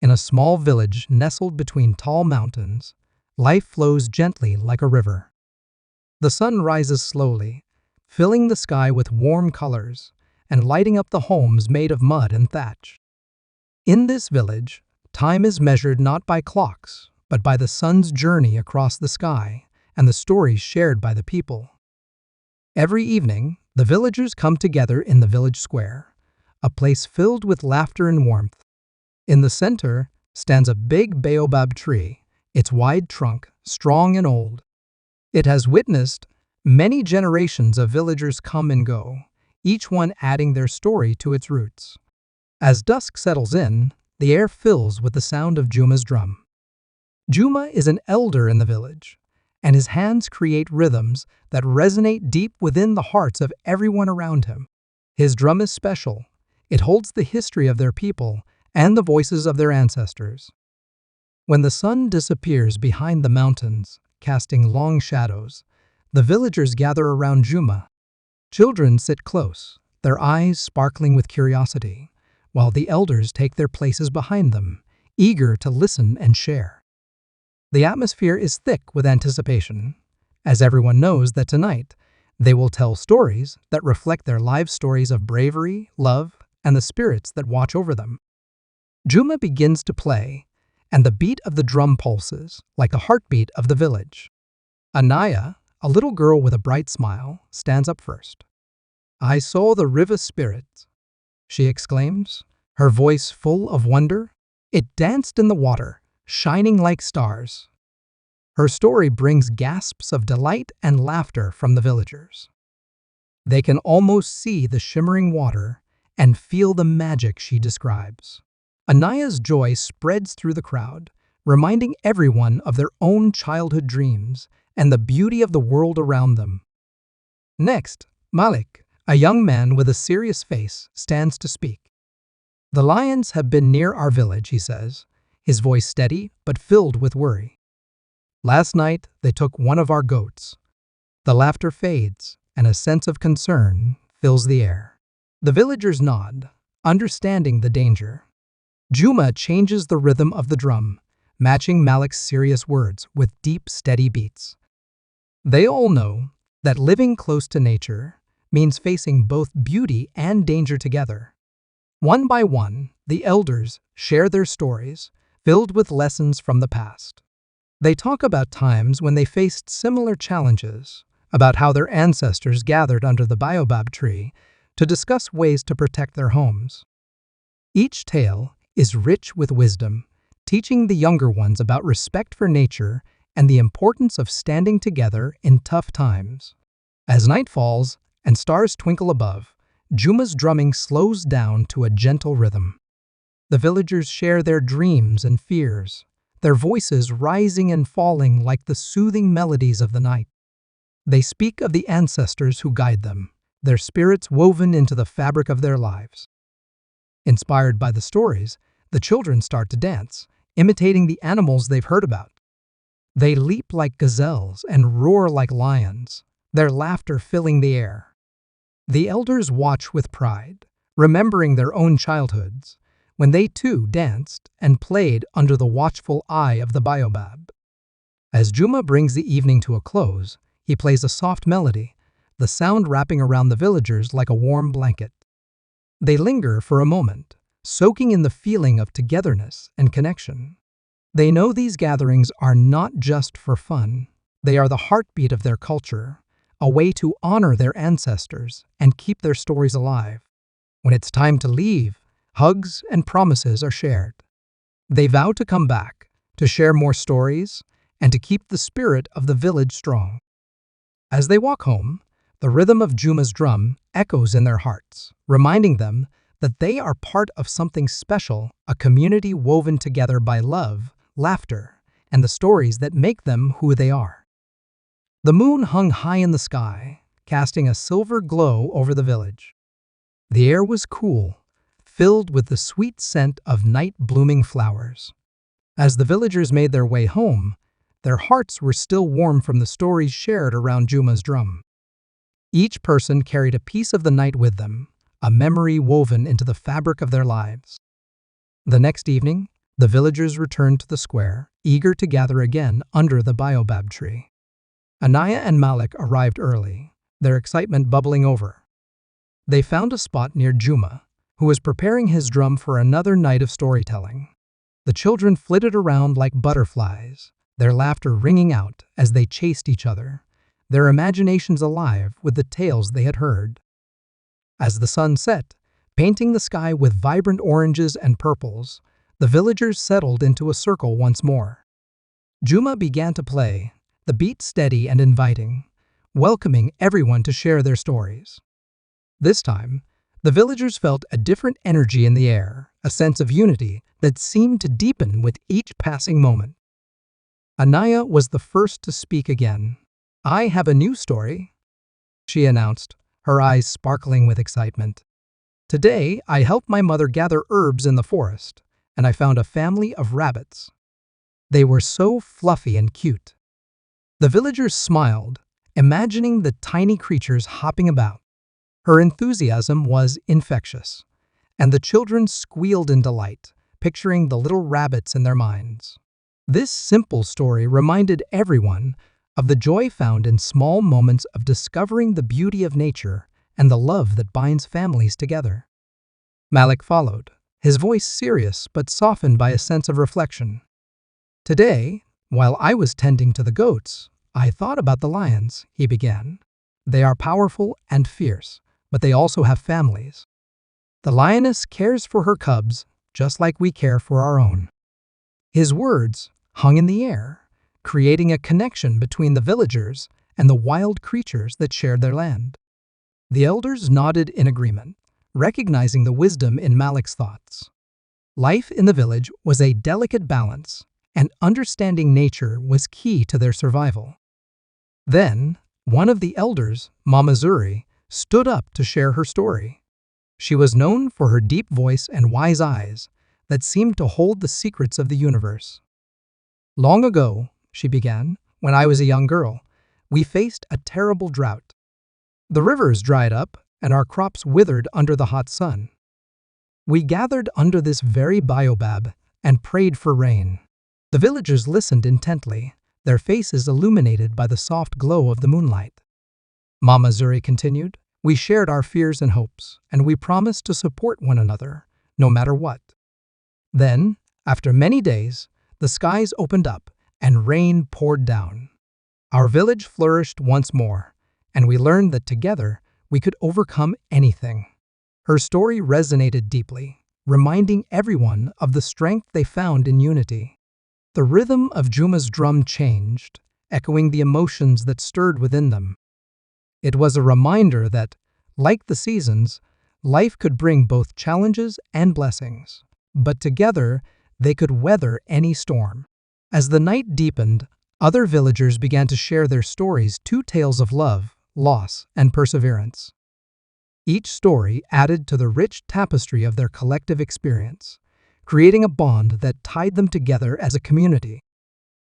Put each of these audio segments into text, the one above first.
In a small village nestled between tall mountains, life flows gently like a river. The sun rises slowly, filling the sky with warm colors and lighting up the homes made of mud and thatch. In this village, time is measured not by clocks, but by the sun's journey across the sky and the stories shared by the people. Every evening, the villagers come together in the village square, a place filled with laughter and warmth. In the center stands a big baobab tree, its wide trunk strong and old. It has witnessed many generations of villagers come and go, each one adding their story to its roots. As dusk settles in, the air fills with the sound of Juma's drum. Juma is an elder in the village, and his hands create rhythms that resonate deep within the hearts of everyone around him. His drum is special. It holds the history of their people and the voices of their ancestors. When the sun disappears behind the mountains, casting long shadows, the villagers gather around Juma. Children sit close, their eyes sparkling with curiosity, while the elders take their places behind them, eager to listen and share. The atmosphere is thick with anticipation, as everyone knows that tonight they will tell stories that reflect their lives' stories of bravery, love, and the spirits that watch over them. Juma begins to play, and the beat of the drum pulses like the heartbeat of the village. Anaya, a little girl with a bright smile, stands up first. "I saw the river spirit," she exclaims, her voice full of wonder. "It danced in the water, shining like stars." Her story brings gasps of delight and laughter from the villagers. They can almost see the shimmering water and feel the magic she describes. Anaya's joy spreads through the crowd, reminding everyone of their own childhood dreams and the beauty of the world around them. Next, Malik, a young man with a serious face, stands to speak. "The lions have been near our village," he says, his voice steady but filled with worry. "Last night, they took one of our goats." The laughter fades, and a sense of concern fills the air. The villagers nod, understanding the danger. Juma changes the rhythm of the drum, matching Malik's serious words with deep, steady beats. They all know that living close to nature means facing both beauty and danger together. One by one, the elders share their stories, filled with lessons from the past. They talk about times when they faced similar challenges, about how their ancestors gathered under the baobab tree to discuss ways to protect their homes. Each tale is rich with wisdom, teaching the younger ones about respect for nature and the importance of standing together in tough times. As night falls and stars twinkle above, Juma's drumming slows down to a gentle rhythm. The villagers share their dreams and fears, their voices rising and falling like the soothing melodies of the night. They speak of the ancestors who guide them, their spirits woven into the fabric of their lives. Inspired by the stories, the children start to dance, imitating the animals they've heard about. They leap like gazelles and roar like lions, their laughter filling the air. The elders watch with pride, remembering their own childhoods, when they too danced and played under the watchful eye of the baobab. As Juma brings the evening to a close, he plays a soft melody, the sound wrapping around the villagers like a warm blanket. They linger for a moment, soaking in the feeling of togetherness and connection. They know these gatherings are not just for fun. They are the heartbeat of their culture, a way to honor their ancestors and keep their stories alive. When it's time to leave, hugs and promises are shared. They vow to come back, to share more stories, and to keep the spirit of the village strong. As they walk home, the rhythm of Juma's drum echoes in their hearts, reminding them that they are part of something special, a community woven together by love, laughter, and the stories that make them who they are. The moon hung high in the sky, casting a silver glow over the village. The air was cool, filled with the sweet scent of night-blooming flowers. As the villagers made their way home, their hearts were still warm from the stories shared around Juma's drum. Each person carried a piece of the night with them, a memory woven into the fabric of their lives. The next evening, The villagers returned to the square, eager to gather again under the baobab tree. Anaya and Malik arrived early, their excitement bubbling over. They found a spot near Juma, who was preparing his drum for another night of storytelling. The children flitted around like butterflies, their laughter ringing out as they chased each other, their imaginations alive with the tales they had heard. As the sun set, painting the sky with vibrant oranges and purples, the villagers settled into a circle once more. Juma began to play, the beat steady and inviting, welcoming everyone to share their stories. This time, the villagers felt a different energy in the air, a sense of unity that seemed to deepen with each passing moment. Anaya was the first to speak again. "I have a new story," she announced, her eyes sparkling with excitement. "Today, I helped my mother gather herbs in the forest, and I found a family of rabbits. They were so fluffy and cute." The villagers smiled, imagining the tiny creatures hopping about. Her enthusiasm was infectious, and the children squealed in delight, picturing the little rabbits in their minds. This simple story reminded everyone of the joy found in small moments of discovering the beauty of nature and the love that binds families together. Malik followed, his voice serious but softened by a sense of reflection. "Today, while I was tending to the goats, I thought about the lions," he began. "They are powerful and fierce, but they also have families. The lioness cares for her cubs just like we care for our own." His words hung in the air, creating a connection between the villagers and the wild creatures that shared their land. The elders nodded in agreement, recognizing the wisdom in Malik's thoughts. Life in the village was a delicate balance, and understanding nature was key to their survival. Then, one of the elders, Mama Zuri, stood up to share her story. She was known for her deep voice and wise eyes that seemed to hold the secrets of the universe. "Long ago," she began, "when I was a young girl, we faced a terrible drought. The rivers dried up and our crops withered under the hot sun. We gathered under this very baobab and prayed for rain." The villagers listened intently, their faces illuminated by the soft glow of the moonlight. Mama Zuri continued, "We shared our fears and hopes, and we promised to support one another, no matter what. Then, after many days, the skies opened up and rain poured down. Our village flourished once more, and we learned that together we could overcome anything." Her story resonated deeply, reminding everyone of the strength they found in unity. The rhythm of Juma's drum changed, echoing the emotions that stirred within them. It was a reminder that, like the seasons, life could bring both challenges and blessings, but together they could weather any storm. As the night deepened, other villagers began to share their stories, two tales of love, loss, and perseverance. Each story added to the rich tapestry of their collective experience, creating a bond that tied them together as a community.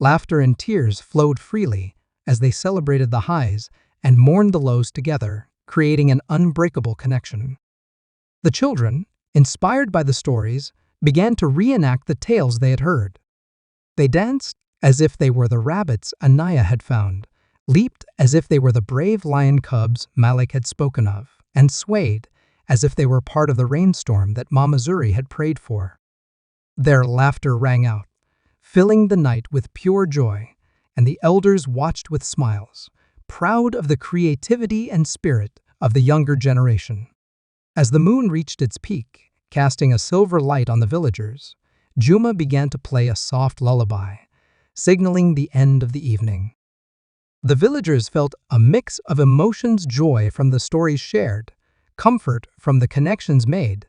Laughter and tears flowed freely as they celebrated the highs and mourned the lows together, creating an unbreakable connection. The children, inspired by the stories, began to reenact the tales they had heard. They danced as if they were the rabbits Anaya had found, leaped as if they were the brave lion cubs Malik had spoken of, and swayed as if they were part of the rainstorm that Mama Zuri had prayed for. Their laughter rang out, filling the night with pure joy, and the elders watched with smiles, proud of the creativity and spirit of the younger generation. As the moon reached its peak, casting a silver light on the villagers, Juma began to play a soft lullaby, signaling the end of the evening. The villagers felt a mix of emotions: joy from the stories shared, comfort from the connections made,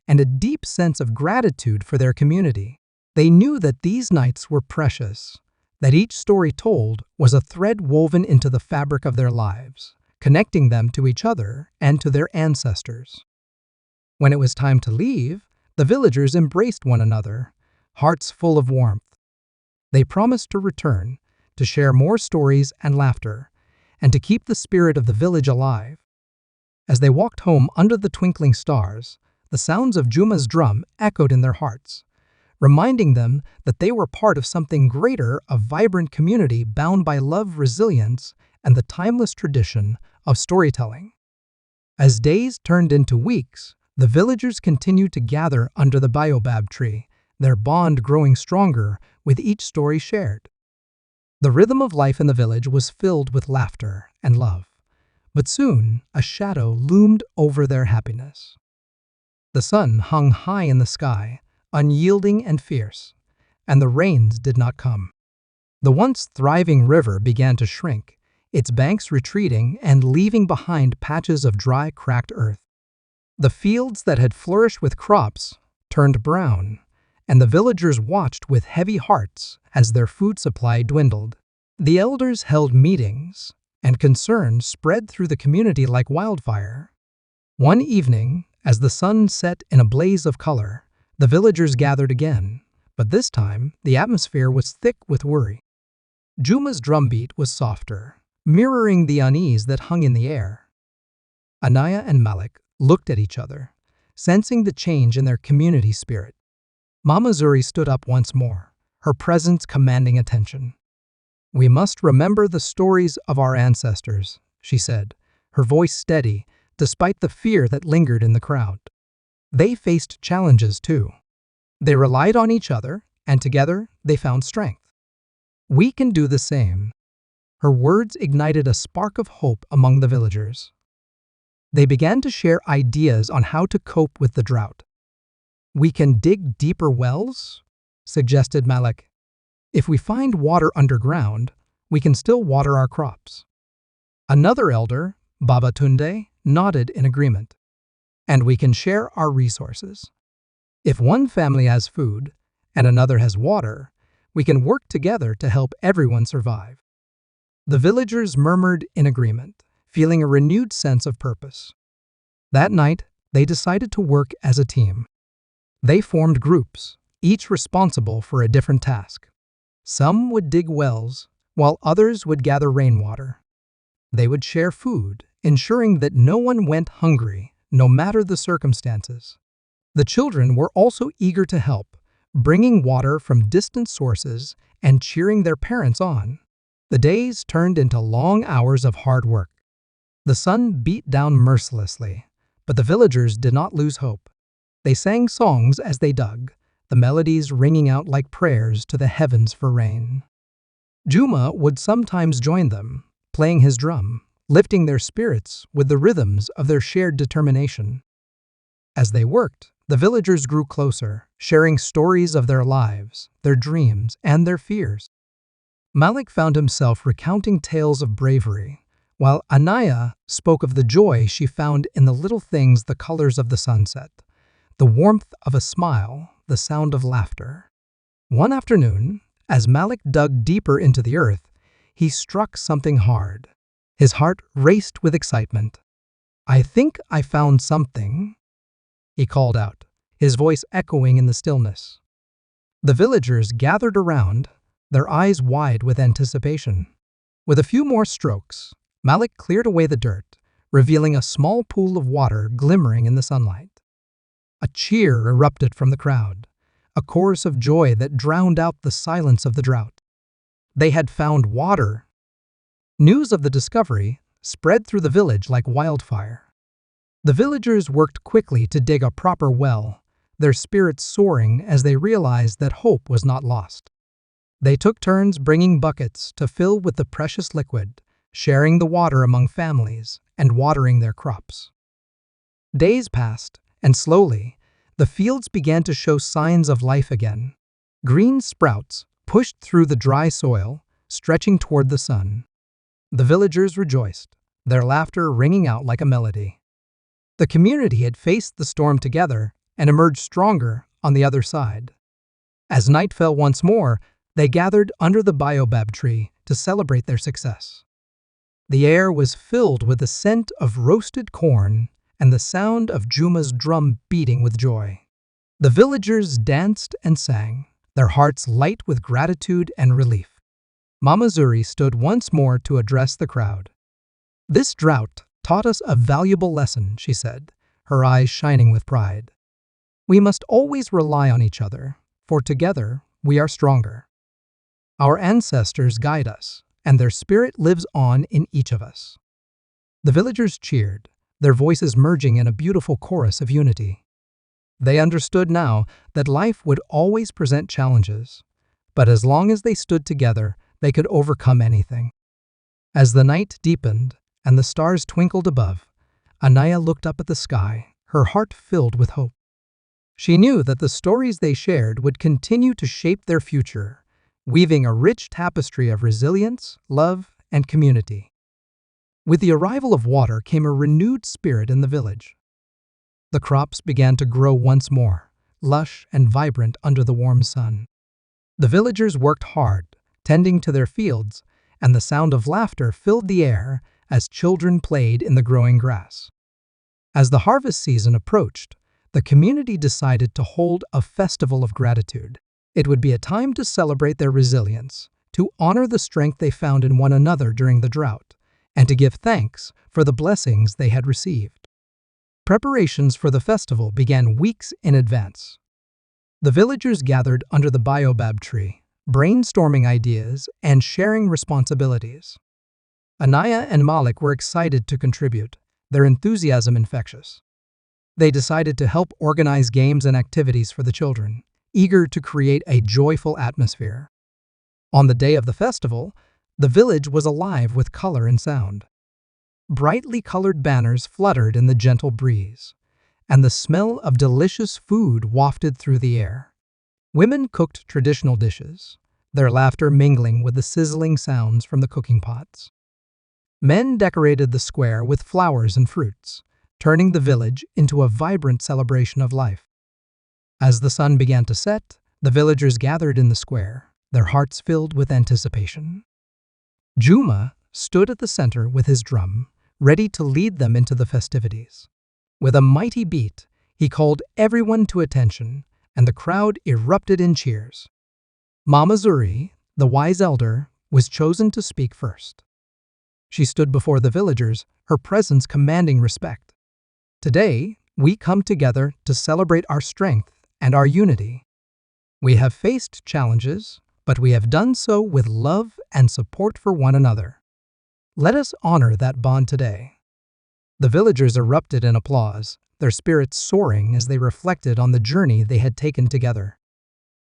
and a deep sense of gratitude for their community. They knew that these nights were precious, that each story told was a thread woven into the fabric of their lives, connecting them to each other and to their ancestors. When it was time to leave, the villagers embraced one another, hearts full of warmth. They promised to return, to share more stories and laughter, and to keep the spirit of the village alive. As they walked home under the twinkling stars, the sounds of Juma's drum echoed in their hearts, reminding them that they were part of something greater, a vibrant community bound by love, resilience, and the timeless tradition of storytelling. As days turned into weeks, the villagers continued to gather under the baobab tree, their bond growing stronger with each story shared. The rhythm of life in the village was filled with laughter and love, but soon a shadow loomed over their happiness. The sun hung high in the sky, unyielding and fierce, and the rains did not come. The once thriving river began to shrink, its banks retreating and leaving behind patches of dry, cracked earth. The fields that had flourished with crops turned brown, and the villagers watched with heavy hearts as their food supply dwindled. The elders held meetings, and concern spread through the community like wildfire. One evening, as the sun set in a blaze of color, the villagers gathered again, but this time the atmosphere was thick with worry. Juma's drumbeat was softer, mirroring the unease that hung in the air. Anaya and Malik looked at each other, sensing the change in their community spirit. Mama Zuri stood up once more, her presence commanding attention. "We must remember the stories of our ancestors," she said, her voice steady despite the fear that lingered in the crowd. They faced challenges too. They relied on each other, and together they found strength. "We can do the same." Her words ignited a spark of hope among the villagers. They began to share ideas on how to cope with the drought. "We can dig deeper wells," suggested Malik. "If we find water underground, we can still water our crops." Another elder, Baba Tunde, nodded in agreement. "And we can share our resources. If one family has food and another has water, we can work together to help everyone survive." The villagers murmured in agreement, feeling a renewed sense of purpose. That night, they decided to work as a team. They formed groups, each responsible for a different task. Some would dig wells, while others would gather rainwater. They would share food, ensuring that no one went hungry, no matter the circumstances. The children were also eager to help, bringing water from distant sources and cheering their parents on. The days turned into long hours of hard work. The sun beat down mercilessly, but the villagers did not lose hope. They sang songs as they dug, the melodies ringing out like prayers to the heavens for rain. Juma would sometimes join them, playing his drum, lifting their spirits with the rhythms of their shared determination. As they worked, the villagers grew closer, sharing stories of their lives, their dreams, and their fears. Malik found himself recounting tales of bravery, while Anaya spoke of the joy she found in the little things, the colors of the sunset, the warmth of a smile, the sound of laughter. One afternoon, as Malik dug deeper into the earth, he struck something hard. His heart raced with excitement. "I think I found something," he called out, his voice echoing in the stillness. The villagers gathered around, their eyes wide with anticipation. With a few more strokes, Malik cleared away the dirt, revealing a small pool of water glimmering in the sunlight. A cheer erupted from the crowd, a chorus of joy that drowned out the silence of the drought. They had found water. News of the discovery spread through the village like wildfire. The villagers worked quickly to dig a proper well, their spirits soaring as they realized that hope was not lost. They took turns bringing buckets to fill with the precious liquid, sharing the water among families and watering their crops. Days passed, and slowly, the fields began to show signs of life again. Green sprouts pushed through the dry soil, stretching toward the sun. The villagers rejoiced, their laughter ringing out like a melody. The community had faced the storm together and emerged stronger on the other side. As night fell once more, they gathered under the baobab tree to celebrate their success. The air was filled with the scent of roasted corn and the sound of Juma's drum beating with joy. The villagers danced and sang, their hearts light with gratitude and relief. Mama Zuri stood once more to address the crowd. "This drought taught us a valuable lesson," she said, her eyes shining with pride. "We must always rely on each other, for together we are stronger. Our ancestors guide us, and their spirit lives on in each of us." The villagers cheered, their voices merging in a beautiful chorus of unity. They understood now that life would always present challenges, but as long as they stood together, they could overcome anything. As the night deepened and the stars twinkled above, Anaya looked up at the sky, her heart filled with hope. She knew that the stories they shared would continue to shape their future, weaving a rich tapestry of resilience, love, and community. With the arrival of water came a renewed spirit in the village. The crops began to grow once more, lush and vibrant under the warm sun. The villagers worked hard, tending to their fields, and the sound of laughter filled the air as children played in the growing grass. As the harvest season approached, the community decided to hold a festival of gratitude. It would be a time to celebrate their resilience, to honor the strength they found in one another during the drought, and to give thanks for the blessings they had received. Preparations for the festival began weeks in advance. The villagers gathered under the baobab tree, brainstorming ideas and sharing responsibilities. Anaya and Malik were excited to contribute, their enthusiasm infectious. They decided to help organize games and activities for the children, eager to create a joyful atmosphere. On the day of the festival, the village was alive with color and sound. Brightly colored banners fluttered in the gentle breeze, and the smell of delicious food wafted through the air. Women cooked traditional dishes, their laughter mingling with the sizzling sounds from the cooking pots. Men decorated the square with flowers and fruits, turning the village into a vibrant celebration of life. As the sun began to set, the villagers gathered in the square, their hearts filled with anticipation. Juma stood at the center with his drum, ready to lead them into the festivities. With a mighty beat, he called everyone to attention, and the crowd erupted in cheers. Mama Zuri, the wise elder, was chosen to speak first. She stood before the villagers, her presence commanding respect. "Today, we come together to celebrate our strength and our unity. We have faced challenges, but we have done so with love and support for one another. Let us honor that bond today." The villagers erupted in applause, their spirits soaring as they reflected on the journey they had taken together.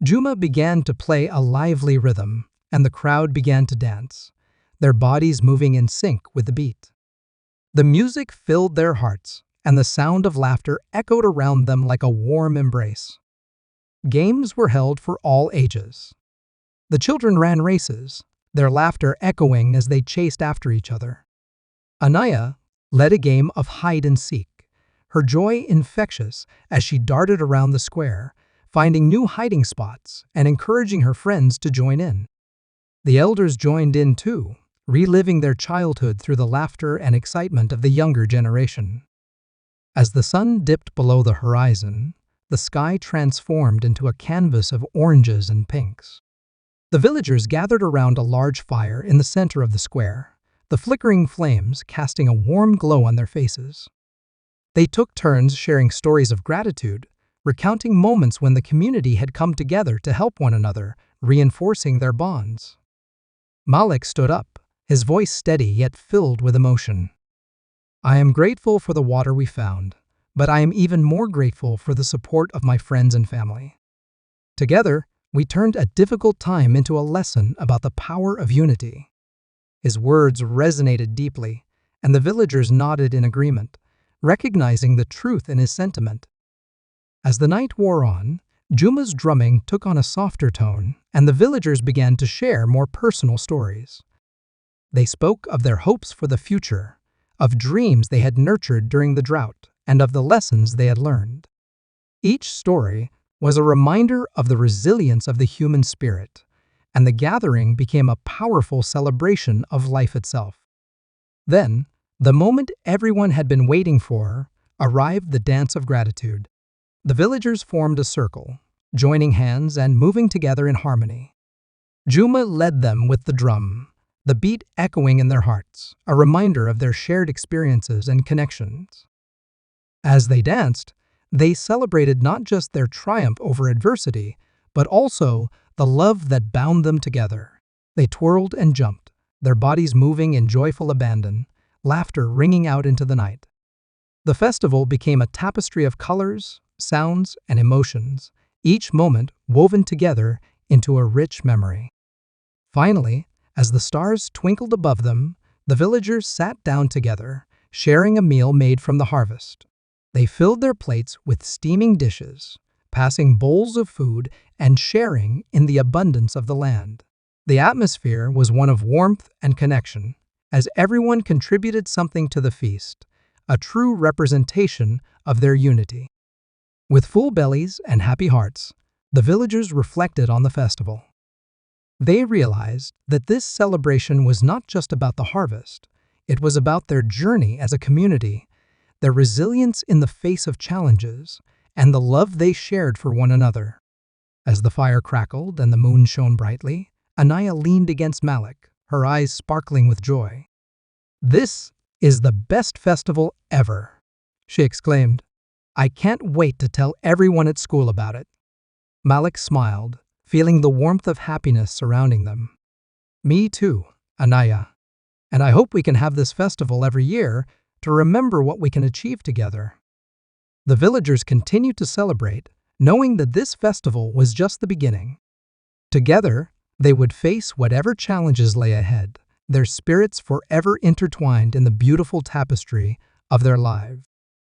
Juma began to play a lively rhythm, and the crowd began to dance, their bodies moving in sync with the beat. The music filled their hearts, and the sound of laughter echoed around them like a warm embrace. Games were held for all ages. The children ran races, their laughter echoing as they chased after each other. Anaya led a game of hide and seek, her joy infectious as she darted around the square, finding new hiding spots and encouraging her friends to join in. The elders joined in too, reliving their childhood through the laughter and excitement of the younger generation. As the sun dipped below the horizon, the sky transformed into a canvas of oranges and pinks. The villagers gathered around a large fire in the center of the square, the flickering flames casting a warm glow on their faces. They took turns sharing stories of gratitude, recounting moments when the community had come together to help one another, reinforcing their bonds. Malik stood up, his voice steady yet filled with emotion. "I am grateful for the water we found, but I am even more grateful for the support of my friends and family. Together, we turned a difficult time into a lesson about the power of unity." His words resonated deeply, and the villagers nodded in agreement, recognizing the truth in his sentiment. As the night wore on, Juma's drumming took on a softer tone, and the villagers began to share more personal stories. They spoke of their hopes for the future, of dreams they had nurtured during the drought, and of the lessons they had learned. Each story was a reminder of the resilience of the human spirit, and the gathering became a powerful celebration of life itself. Then, the moment everyone had been waiting for, arrived the dance of gratitude. The villagers formed a circle, joining hands and moving together in harmony. Juma led them with the drum, the beat echoing in their hearts, a reminder of their shared experiences and connections. As they danced, they celebrated not just their triumph over adversity, but also the love that bound them together. They twirled and jumped, their bodies moving in joyful abandon, laughter ringing out into the night. The festival became a tapestry of colors, sounds, and emotions, each moment woven together into a rich memory. Finally, as the stars twinkled above them, the villagers sat down together, sharing a meal made from the harvest. They filled their plates with steaming dishes, passing bowls of food and sharing in the abundance of the land. The atmosphere was one of warmth and connection, as everyone contributed something to the feast, a true representation of their unity. With full bellies and happy hearts, the villagers reflected on the festival. They realized that this celebration was not just about the harvest, it was about their journey as a community, their resilience in the face of challenges, and the love they shared for one another. As the fire crackled and the moon shone brightly, Anaya leaned against Malik, her eyes sparkling with joy. "This is the best festival ever," she exclaimed. "I can't wait to tell everyone at school about it." Malik smiled, feeling the warmth of happiness surrounding them. "Me too, Anaya. And I hope we can have this festival every year to remember what we can achieve together." The villagers continued to celebrate, knowing that this festival was just the beginning. Together, they would face whatever challenges lay ahead, their spirits forever intertwined in the beautiful tapestry of their lives.